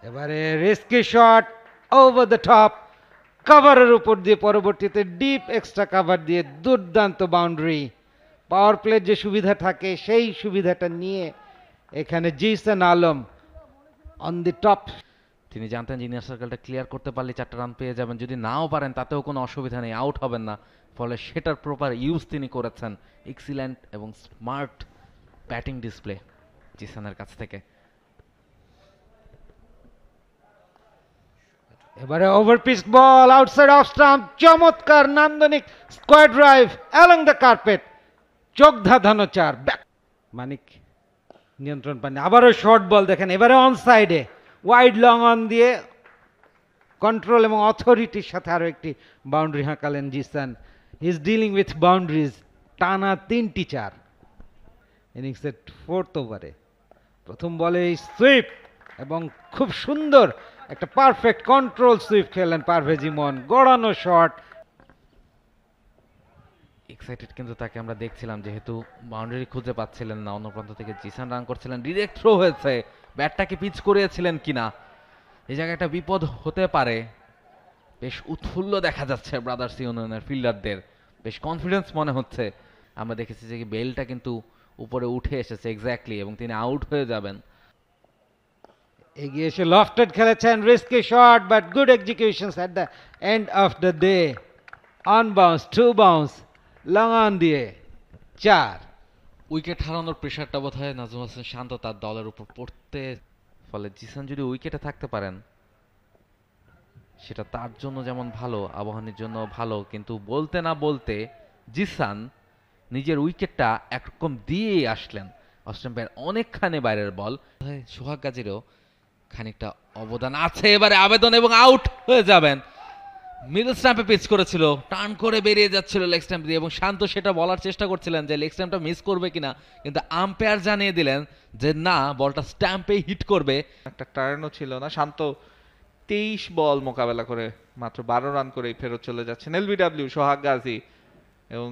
এবারে risky shot over the top, কভারের উপর দিয়ে পরবর্তীতে ডিপ এক্সট্রা কভার দিয়ে দুর্দান্ত বাউন্ডারি। পাওয়ার প্লের যে সুবিধা থাকে সেই সুবিধাটা নিয়ে এখানে Zisan Alam on the top. তিনি জানতেন যে ইনার সার্কেলটা ক্লিয়ার করতে পারলে 4টা রান পেয়ে যাবেন, যদি নাও পারেন তাতেও কোনো অসুবিধা নেই, আউট হবেন না। ফলে সেটার প্রপার ইউজ তিনি করেছেন। এক্সিলেন্ট এবং স্মার্ট ব্যাটিং ডিসপ্লে জিসানের কাছ থেকে। এবারে over pitch ball outside off stump, চমৎকার নান্দনিক square drive along the carpet, চোখ ধাঁধানো চার। মানিক নিয়ন্ত্রণ পাননি, আবারও শর্ট বল দেখেন, এবারে অন সাইডে ওয়াইড লং অন দিয়ে কন্ট্রোল এবং অথরিটির সাথে আরো একটি বাউন্ডারি হাঁকালেন Zishan. Is dealing with boundaries, টানা 3টি চার ইনিংসের 4th ওভারে। প্রথম বলে সুইপ এবং খুব সুন্দর একটা পারফেক্ট কন্ট্রোল সুইপ খেলেন পারভেজ ইমন, গড়ানো শট। এক্সাইটেড কিন্তু তাকে আমরা দেখছিলাম, যেহেতু বাউন্ডারি খুঁজে পাচ্ছিলেন না। অন্য প্রান্ত থেকে জিসান রান করছিলেন, ডিরেক্ট থ্রো হয়েছে, ব্যাটটাকে পিচ করিয়েছিলেন কিনা, এই জায়গায় একটা বিপদ হতে পারে। বেশ উৎফুল্ল দেখা যাচ্ছে ব্রাদার্স ইউনিয়নের ফিল্ডারদের, বেশ কনফিডেন্স মনে হচ্ছে। আমরা দেখেছি যে বেলটা কিন্তু উপরে উঠে এসেছে এক্স্যাক্টলি, এবং তিনি আউট হয়ে যাবেন। এগিয়ে এসে লফটেড খেলেছেন, risky shot but good executions at the end of the day. On bounce, two bounce, long on দিয়ে 4। উইকেট হারানোর প্রেশারটা বোধ হয় নাজমুল হাসান শান্ত তার দলের উপর পড়তে, ফলে জিসান যদি উইকেটে থাকতে পারেন সেটা তার জন্য যেমন ভালো, আবাহনীর জন্য ভালো। কিন্তু বলতে না বলতে জিসান নিজের উইকেটটা একরকম দিয়েই আসলেন। অস্ট্রেলিয়ার অনেকখানি বাইরের বল, সোহাগ গাজীরও খানিকটা অবদান আছে। এবারে আবেদন এবং আউট হয়ে যাবেন। মিডল স্ট্যাম্পে পিচ করেছিল, টার্ন করে বেরিয়ে যাচ্ছিল লেগ স্ট্যাম্প দিয়ে, এবং শান্ত সেটা বলার চেষ্টা করছিলেন যে লেগ স্ট্যাম্পটা মিস করবে কিনা, কিন্তু আম্পায়ার জানিয়ে দিলেন যে না, বলটা স্ট্যাম্পে হিট করবে। একটা টার্নও ছিল না। শান্ত 23 বল মোকাবেলা করে মাত্র 12 রান করেই ফেরত চলে যাচ্ছেন এলবিডব্লিউ সোহাগ গাজী, এবং